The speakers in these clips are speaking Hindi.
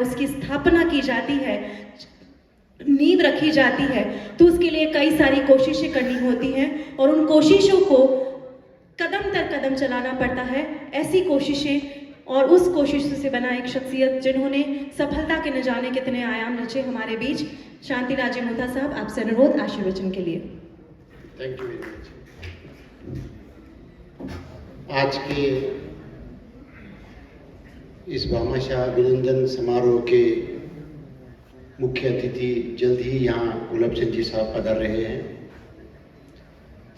उसकी स्थापना की जाती है, नींव रखी जाती है, तो उसके लिए कई सारी कोशिशें करनी होती हैं और उन कोशिशों को कदम दर कदम चलाना पड़ता है। ऐसी कोशिशें और उस कोशिश से बना एक शख्सियत जिन्होंने सफलता के न जाने कितने आयाम रचे हमारे बीच, शांतिलाल जी मोथा साहब, आपसे अनुरोध आशीर्वचन के लिए। Thank you very much. आज के इस भामाशाह अभिनंदन समारोह के मुख्य अतिथि जल्द ही यहाँ गुलाब चंद जी साहब पधार रहे हैं।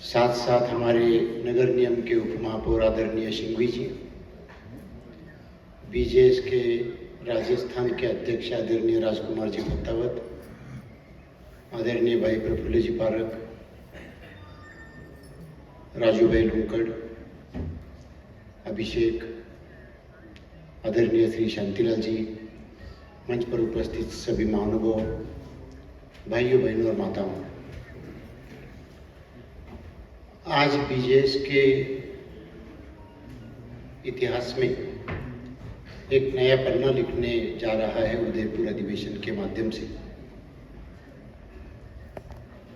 साथ साथ हमारे नगर निगम के उपमहापौर आदरणीय सिंघवी जी, बीजेएस के राजस्थान के अध्यक्ष आदरणीय राजकुमार जी भत्तावत, आदरणीय भाई प्रफुल्ल जी पारक, राजू भाई लुंकड़, अभिषेक, आदरणीय श्री शांतिलाल जी, मंच पर उपस्थित सभी महानुभाव, भाइयों बहनों और माताओं, आज बीजेएस के इतिहास में एक नया पन्ना लिखने जा रहा है उदयपुर अधिवेशन के माध्यम से,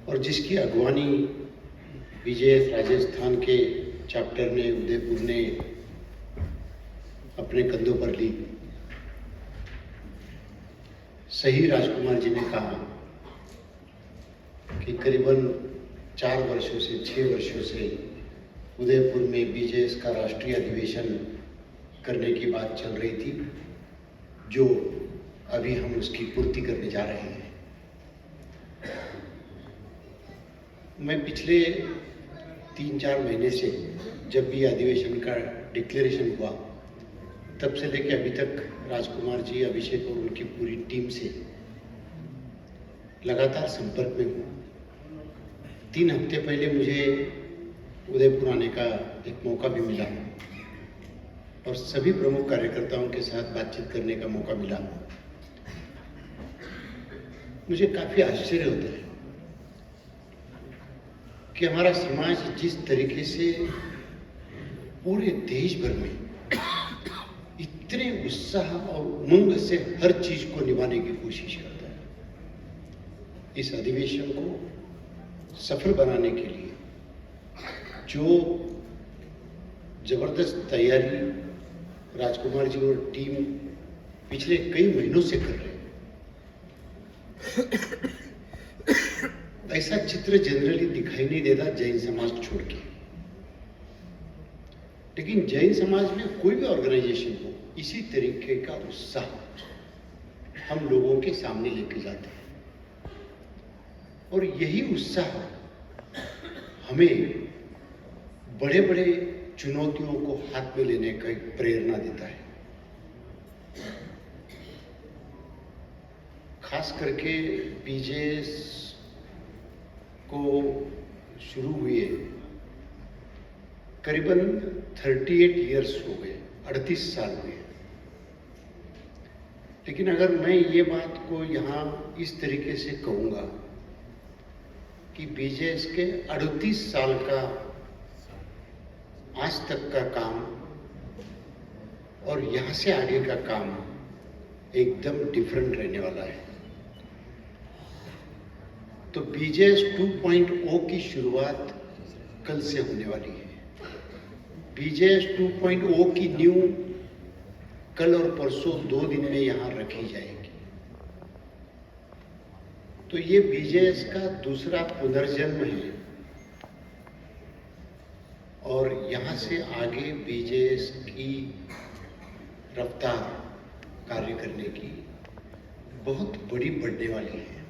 और जिसकी अगवानी बीजेएस राजस्थान के चैप्टर ने, उदयपुर ने अपने कंधों पर ली। सही राजकुमार जी ने कहा कि करीबन 4 वर्षों से 6 वर्षों से उदयपुर में बीजेएस का राष्ट्रीय अधिवेशन करने की बात चल रही थी, जो अभी हम उसकी पूर्ति करने जा रहे हैं। मैं पिछले 3-4 महीने से जब भी अधिवेशन का डिक्लेरेशन हुआ तब से लेकर अभी तक राजकुमार जी, अभिषेक और उनकी पूरी टीम से लगातार संपर्क में हूँ। 3 हफ्ते पहले मुझे उदयपुर आने का एक मौका भी मिला और सभी प्रमुख कार्यकर्ताओं के साथ बातचीत करने का मौका मिला। मुझे काफी आश्चर्य होता है कि हमारा समाज जिस तरीके से पूरे देश भर में इतने उत्साह और उमंग से हर चीज को निभाने की कोशिश करता है, इस अधिवेशन को सफल बनाने के लिए जो जबरदस्त तैयारी राजकुमार जी और टीम पिछले कई महीनों से कर रहे हैं, ऐसा चित्र जनरली दिखाई नहीं देता जैन समाज छोड़ के। लेकिन जैन समाज में कोई भी ऑर्गेनाइजेशन हो, इसी तरीके का उत्साह हम लोगों के सामने लेके जाते हैं और यही उत्साह हमें बड़े बड़े चुनौतियों को हाथ में लेने का एक प्रेरणा देता है। खास करके बीजेएस को शुरू हुए करीबन 38 इयर्स हो गए, 38 साल हुए। लेकिन अगर मैं ये बात को यहाँ इस तरीके से कहूँगा कि बीजेएस के 38 साल का आज तक का काम और यहाँ से आगे का काम एकदम डिफरेंट रहने वाला है। तो बीजेएस 2.0 की शुरुआत कल से होने वाली है। बीजेएस 2.0 की नींव कल और परसों 2 दिन में यहाँ रखी जाएगी। तो ये बीजेएस का दूसरा पुनर्जन्म है और यहाँ से आगे बीजेएस की रफ्तार कार्य करने की बहुत बड़ी बढ़ने वाली है,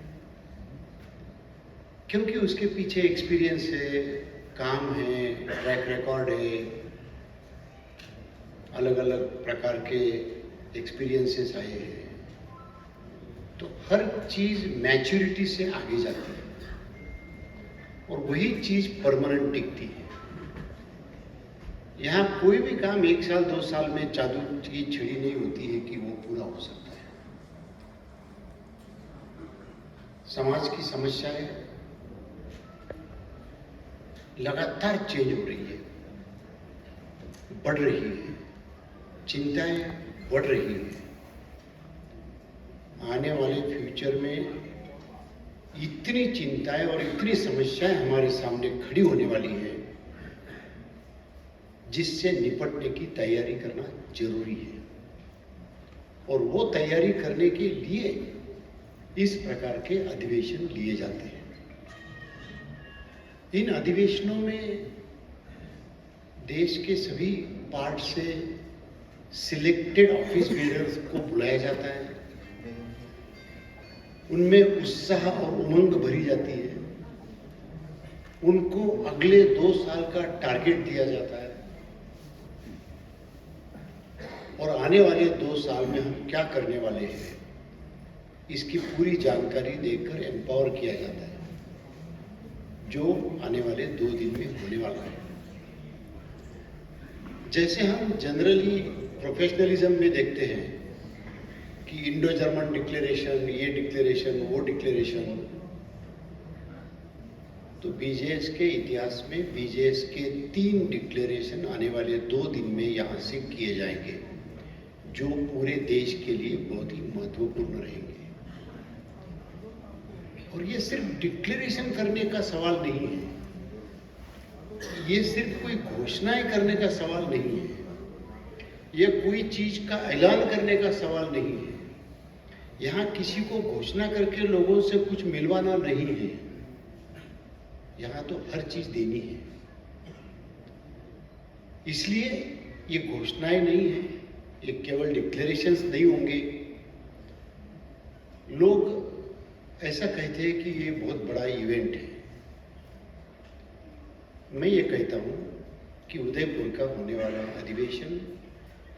क्योंकि उसके पीछे एक्सपीरियंस है, काम है, ट्रैक रिकॉर्ड है, अलग अलग प्रकार के एक्सपीरियंसेस आए हैं। तो हर चीज मैच्योरिटी से आगे जाती है और वही चीज परमानेंट टिकती है। यहाँ कोई भी काम 1 साल 2 साल में जादू की छड़ी नहीं होती है कि वो पूरा हो सकता है। समाज की समस्याएं लगातार चेंज हो रही है, बढ़ रही है, चिंताएं बढ़ रही है। आने वाले फ्यूचर में इतनी चिंताएं और इतनी समस्याएं हमारे सामने खड़ी होने वाली है, जिससे निपटने की तैयारी करना जरूरी है। और वो तैयारी करने के लिए इस प्रकार के अधिवेशन लिए जाते हैं। इन अधिवेशनों में देश के सभी पार्ट से सिलेक्टेड ऑफिस बिल्डर्स को बुलाया जाता है। उनमें उत्साह और उमंग भरी जाती है। उनको अगले 2 साल का टारगेट दिया जाता है और आने वाले 2 साल में हम क्या करने वाले हैं, इसकी पूरी जानकारी देकर एम्पावर किया जाता है, जो आने वाले 2 दिन में होने वाला है। जैसे हम जनरली प्रोफेशनलिज्म में देखते हैं कि इंडो जर्मन डिक्लेरेशन, ये डिक्लेरेशन, वो डिक्लेरेशन, तो बीजेएस के इतिहास में बीजेएस के 3 डिक्लेरेशन आने वाले 2 दिन में यहां से किए जाएंगे, जो पूरे देश के लिए बहुत ही महत्वपूर्ण रहेंगे। और ये सिर्फ डिक्लेरेशन करने का सवाल नहीं है, ये सिर्फ कोई घोषणाएं करने का सवाल नहीं है, ये कोई चीज का ऐलान करने का सवाल नहीं है। यहां किसी को घोषणा करके लोगों से कुछ मिलवाना नहीं है, यहां तो हर चीज देनी है। इसलिए ये घोषणाएं नहीं है, ये केवल डिक्लेरेशंस नहीं होंगे। लोग ऐसा कहते हैं कि ये बहुत बड़ा इवेंट है। मैं ये कहता हूं कि उदयपुर का होने वाला अधिवेशन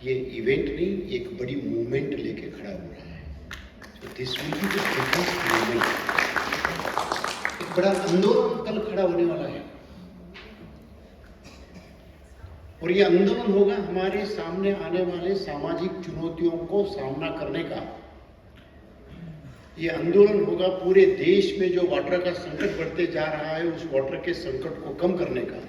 ये इवेंट नहीं, एक बड़ी मूवमेंट लेके खड़ा हो रहा है। This will be the biggest movement. एक बड़ा आंदोलन कल खड़ा होने वाला है और ये आंदोलन होगा हमारे सामने आने वाले सामाजिक चुनौतियों को सामना करने का। ये आंदोलन होगा पूरे देश में जो वाटर का संकट बढ़ते जा रहा है, उस वाटर के संकट को कम करने का।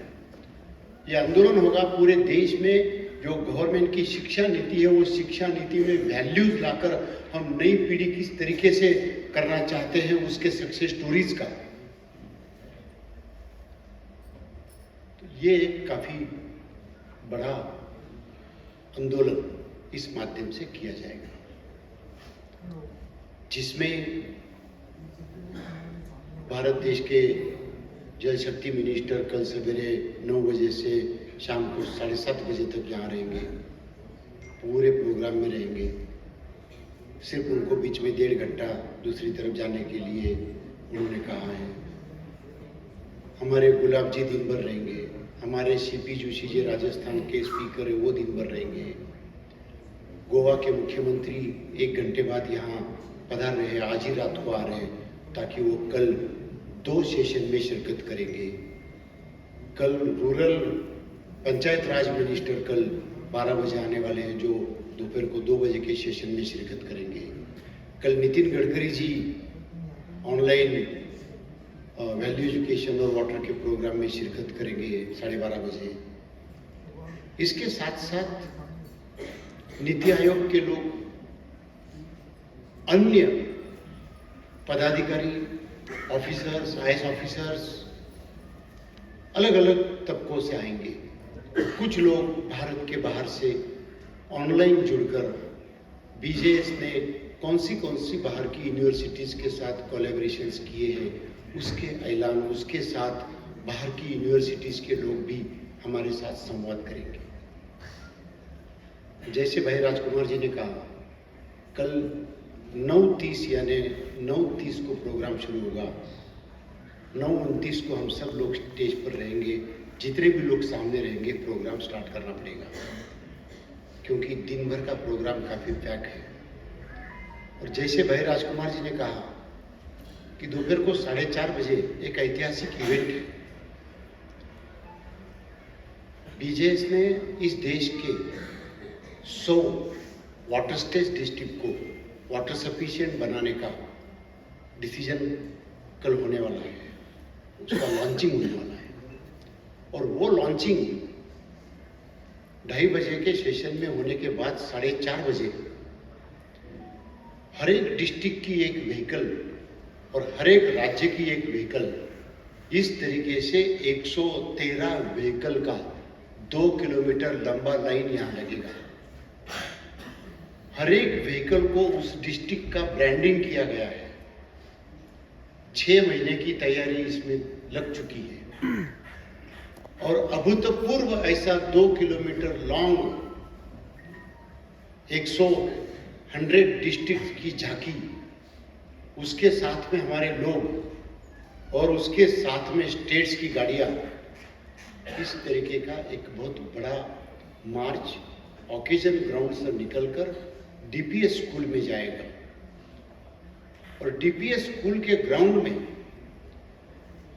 ये आंदोलन होगा पूरे देश में जो गवर्नमेंट की शिक्षा नीति है, वो शिक्षा नीति में वैल्यूज लाकर हम नई पीढ़ी किस तरीके से करना चाहते हैं, उसके सक्सेस स्टोरीज का। तो ये एक काफी बड़ा आंदोलन इस माध्यम से किया जाएगा, जिसमें भारत देश के जल शक्ति मिनिस्टर कल सवेरे 9 बजे से शाम को 7:30 बजे तक यहाँ रहेंगे, पूरे प्रोग्राम में रहेंगे। सिर्फ उनको बीच में 1.5 घंटा दूसरी तरफ जाने के लिए उन्होंने कहा है। हमारे गुलाब जी दिन भर रहेंगे, हमारे सीपी जोशी जी राजस्थान के स्पीकर है, वो दिन भर रहेंगे। गोवा के मुख्यमंत्री 1 घंटे बाद यहाँ पधार रहे हैं, आज ही रात को आ रहे हैं, ताकि वो कल 2 सेशन में शिरकत करेंगे। कल रूरल पंचायत राज मिनिस्टर कल 12 बजे आने वाले हैं, जो दोपहर को 2 बजे के सेशन में शिरकत करेंगे। कल Nitin Gadkari ji online value education और वाटर के प्रोग्राम में शिरकत करेंगे 12:30 बजे। इसके साथ साथ नीति आयोग के लोग, अन्य पदाधिकारी, ऑफिसर्स, आईएएस ऑफिसर्स अलग अलग तबकों से आएंगे। कुछ लोग भारत के बाहर से ऑनलाइन जुड़कर बीजेएस ने कौन सी बाहर की यूनिवर्सिटीज के साथ कोलैबोरेशंस किए हैं, उसके ऐलान, उसके साथ बाहर की यूनिवर्सिटीज के लोग भी हमारे साथ संवाद करेंगे। जैसे भाई राजकुमार जी ने कहा, कल 9:30 यानी 9:30 को प्रोग्राम शुरू होगा। 9:29 को हम सब लोग स्टेज पर रहेंगे। जितने भी लोग सामने रहेंगे, प्रोग्राम स्टार्ट करना पड़ेगा, क्योंकि दिन भर का प्रोग्राम काफी पैक है। और जैसे भाई राजकुमार जी ने कहा कि दोपहर को 4:30 बजे एक ऐतिहासिक इवेंट है। बीजेएस ने इस देश के 100 वाटर स्टेज डिस्ट्रिक्ट को वाटर सफिशिएंट बनाने का डिसीजन कल होने वाला है, उसका लॉन्चिंग होने वाला है। और वो लॉन्चिंग 2:30 बजे के सेशन में होने के बाद 4:30 बजे हर एक डिस्ट्रिक्ट की एक व्हीकल और हर एक राज्य की एक व्हीकल, इस तरीके से 113 व्हीकल का 2 किलोमीटर लंबा लाइन यहाँ लगेगा। हर एक व्हीकल को उस डिस्ट्रिक्ट का ब्रांडिंग किया गया है। 6 महीने की तैयारी इसमें लग चुकी है और अभूतपूर्व ऐसा 2 किलोमीटर लॉन्ग 100 डिस्ट्रिक्ट की झांकी, उसके साथ में हमारे लोग और उसके साथ में स्टेट्स की गाड़ियां, इस तरीके का एक बहुत बड़ा मार्च ओकेजन ग्राउंड से निकलकर डीपीएस स्कूल में जाएगा और डीपीएस स्कूल के ग्राउंड में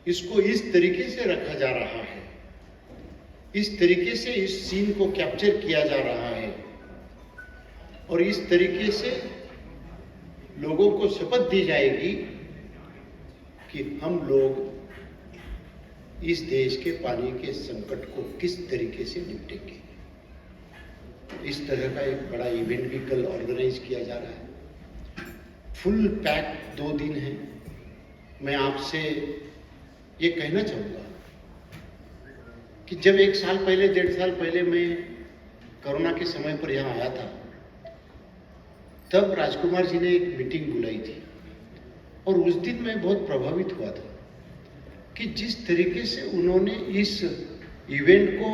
इसको इस तरीके से रखा जा रहा है, इस तरीके से इस सीन को कैप्चर किया जा रहा है और इस तरीके से लोगों को शपथ दी जाएगी कि हम लोग इस देश के पानी के संकट को किस तरीके से निपटेंगे। इस तरह का एक बड़ा इवेंट भी कल ऑर्गेनाइज किया जा रहा है। फुल पैक 2 दिन है। मैं आपसे ये कहना चाहूँगा कि जब 1 साल पहले 1.5 साल पहले मैं कोरोना के समय पर यहाँ आया था, तब राजकुमार जी ने एक मीटिंग बुलाई थी और उस दिन मैं बहुत प्रभावित हुआ था कि जिस तरीके से उन्होंने इस इवेंट को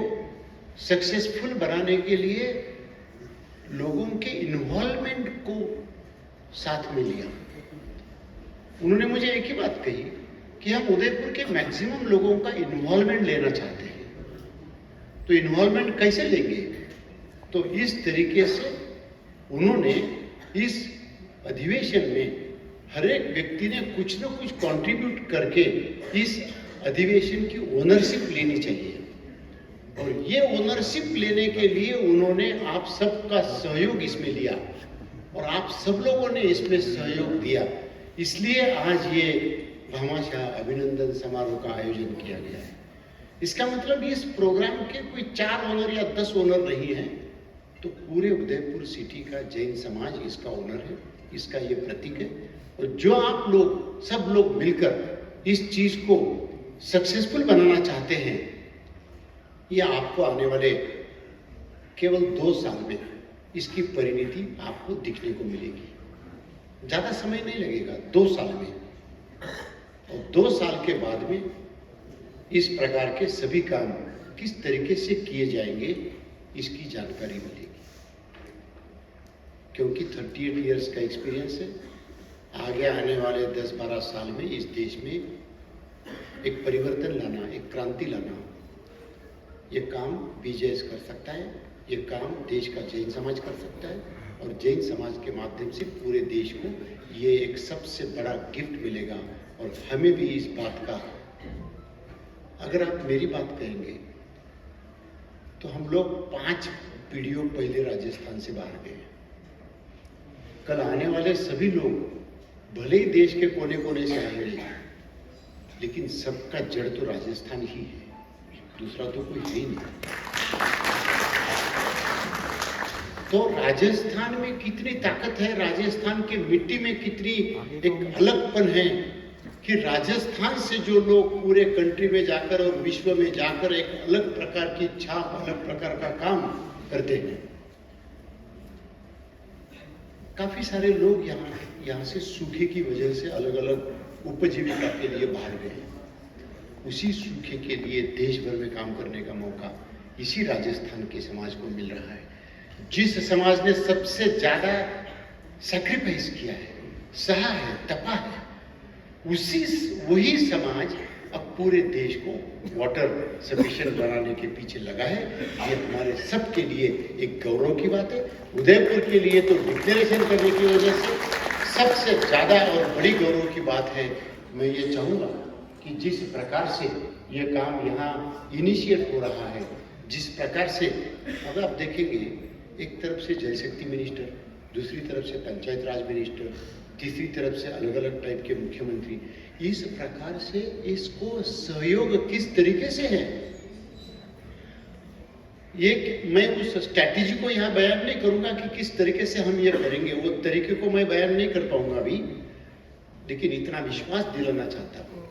सक्सेसफुल बनाने के लिए लोगों के इन्वॉल्वमेंट को साथ में लिया। उन्होंने मुझे एक ही बात कही कि हम उदयपुर के मैक्सिमम लोगों का इन्वॉल्वमेंट लेना चाहते हैं, तो इन्वॉल्वमेंट कैसे लेंगे? तो इस तरीके से उन्होंने इस अधिवेशन में हर एक व्यक्ति ने कुछ न कुछ कंट्रीब्यूट करके इस अधिवेशन की ओनरशिप लेनी चाहिए और ये ओनरशिप लेने के लिए उन्होंने आप सबका सहयोग इसमें लिया और आप सब लोगों ने इसमें सहयोग दिया। इसलिए आज ये भामाशाह अभिनंदन समारोह का आयोजन किया गया है। इसका मतलब इस प्रोग्राम के कोई 4 ओनर या 10 ओनर नहीं है, तो पूरे उदयपुर सिटी का जैन समाज इसका ओनर है, इसका ये प्रतीक है। और जो आप लोग सब लोग मिलकर इस चीज को सक्सेसफुल बनाना चाहते हैं, ये आपको आने वाले केवल 2 साल में इसकी परिणति आपको दिखने को मिलेगी। ज्यादा समय नहीं लगेगा, 2 साल में, और 2 साल के बाद में इस प्रकार के सभी काम किस तरीके से किए जाएंगे इसकी जानकारी मिलेगी। क्योंकि 38 इयर्स का एक्सपीरियंस है। आगे आने वाले 10-12 साल में इस देश में एक परिवर्तन लाना, एक क्रांति लाना, ये काम बीजेएस कर सकता है, ये काम देश का जैन समाज कर सकता है और जैन समाज के माध्यम से पूरे देश को ये एक सबसे बड़ा गिफ्ट मिलेगा। और हमें भी इस बात का, अगर आप मेरी बात कहेंगे तो हम लोग 5 पीढ़ियों पहले राजस्थान से बाहर गए। कल आने वाले सभी लोग भले ही देश के कोने कोने से आएंगे, लेकिन सबका जड़ तो राजस्थान ही है, दूसरा तो कोई है ही नहीं। तो राजस्थान में कितनी ताकत है, राजस्थान की मिट्टी में कितनी एक अलगपन है कि राजस्थान से जो लोग पूरे कंट्री में जाकर और विश्व में जाकर एक अलग प्रकार की छाप, अलग प्रकार का काम करते हैं। काफी सारे लोग यहाँ से सूखे की वजह से अलग अलग उपजीविका के लिए बाहर गए। उसी सूखे के लिए देश भर में काम करने का मौका इसी राजस्थान के समाज को मिल रहा है। जिस समाज ने सबसे ज्यादा सैक्रिफाइस किया है, सहा है, तपा है, वही समाज अब पूरे देश को वाटर सफिशिएंट बनाने के पीछे लगा है। ये हमारे सब के लिए एक गौरव की बात है। उदयपुर के लिए तो डिक्लेरेशन करने की वजह से सबसे ज्यादा और बड़ी गौरव की बात है। मैं ये चाहूँगा कि जिस प्रकार से ये काम यहाँ इनिशिएट हो रहा है, जिस प्रकार से, अगर आप देखेंगे, एक तरफ से जल शक्ति मिनिस्टर, दूसरी तरफ से पंचायत राज मिनिस्टर, तीसरी तरफ से अलग अलग टाइप के मुख्यमंत्री, इस प्रकार से इसको सहयोग किस तरीके से है, ये मैं उस स्ट्रैटेजी को यहाँ बयान नहीं करूंगा कि किस तरीके से हम ये करेंगे, वो तरीके को मैं बयान नहीं कर पाऊंगा अभी, लेकिन इतना विश्वास दिलाना चाहता हूं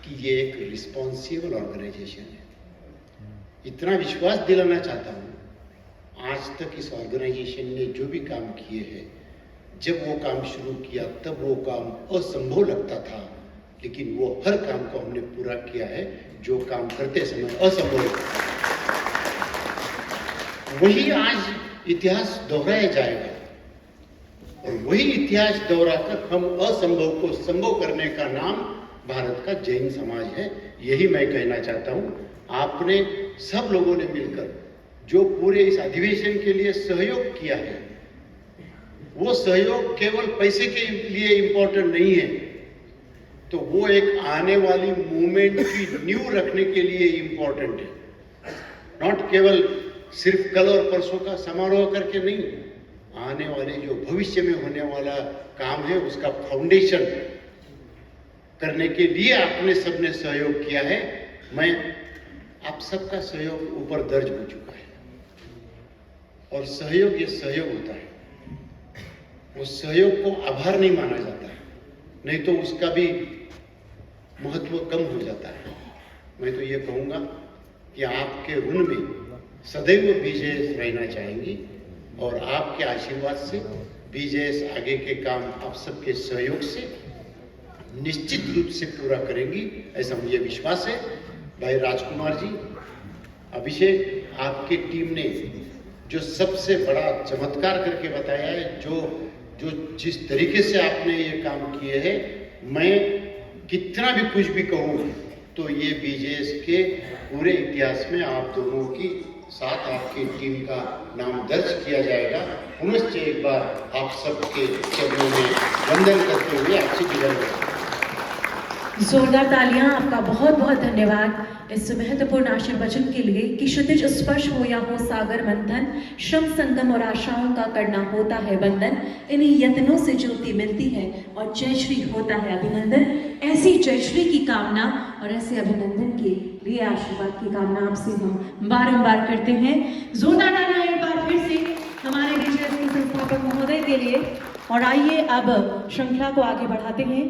कि ये एक रिस्पॉन्सिबल ऑर्गेनाइजेशन है। इतना विश्वास दिलाना चाहता हूं, आज तक इस ऑर्गेनाइजेशन ने जो भी काम किए हैं, जब वो काम शुरू किया तब वो काम असंभव लगता था, लेकिन वो हर काम को हमने पूरा किया है जो काम करते समय असंभव लगता था। वही आज इतिहास दोहराया जाएगा और वही इतिहास दोहराकर हम असंभव को संभव करने का नाम भारत का जैन समाज है। यही मैं कहना चाहता हूं। आपने सब लोगों ने मिलकर जो पूरे इस अधिवेशन के लिए सहयोग किया है, वो सहयोग केवल पैसे के लिए इंपॉर्टेंट नहीं है, तो वो एक आने वाली मूवमेंट की नींव रखने के लिए इंपॉर्टेंट है। नॉट केवल सिर्फ कल और परसों का समारोह करके नहीं, आने वाले जो भविष्य में होने वाला काम है उसका फाउंडेशन करने के लिए आपने सबने सहयोग किया है। मैं आप सबका सहयोग ऊपर दर्ज हो चुका है और सहयोग ये सहयोग होता है, उस सहयोग को आभार नहीं माना जाता है, नहीं तो उसका भी महत्व कम हो जाता है। मैं तो ये कहूंगा कि आपके ऋण में सदैव बीजेएस रहना चाहेंगी और आपके आशीर्वाद से बीजेएस आगे के काम आप सबके सहयोग से निश्चित रूप से पूरा करेंगी, ऐसा मुझे विश्वास है। भाई राजकुमार जी, अभिषेक, आपकी टीम ने जो सबसे बड़ा चमत्कार करके बताया है, जो जिस तरीके से आपने ये काम किए हैं, मैं कितना भी कुछ भी कहूँ तो ये बीजेएस के पूरे इतिहास में आप दोनों की साथ आपकी टीम का नाम दर्ज किया जाएगा। पुनश्च एक बार आप सबके चरणों में वंदन करते हुए आपसे विदा लेता हूं। जोरदार तालियां, आपका बहुत बहुत धन्यवाद इस महत्वपूर्ण आशीर्वचन के लिए कि क्षितिज स्पर्श हो या हो सागर मंथन, श्रम संगम और आशाओं का करना होता है बंधन। इन्हीं यत्नों से ज्योति मिलती है और जयश्री होता है अभिनंदन। ऐसी जयश्री की कामना और ऐसे अभिनंदन के लिए आशीर्वाद की कामना आपसे हम बारंबार करते हैं। जोरदार तालियां एक बार फिर से हमारे बीजेएस के संस्थापक महोदय के लिए। और आइए अब श्रृंखला को आगे बढ़ाते हैं।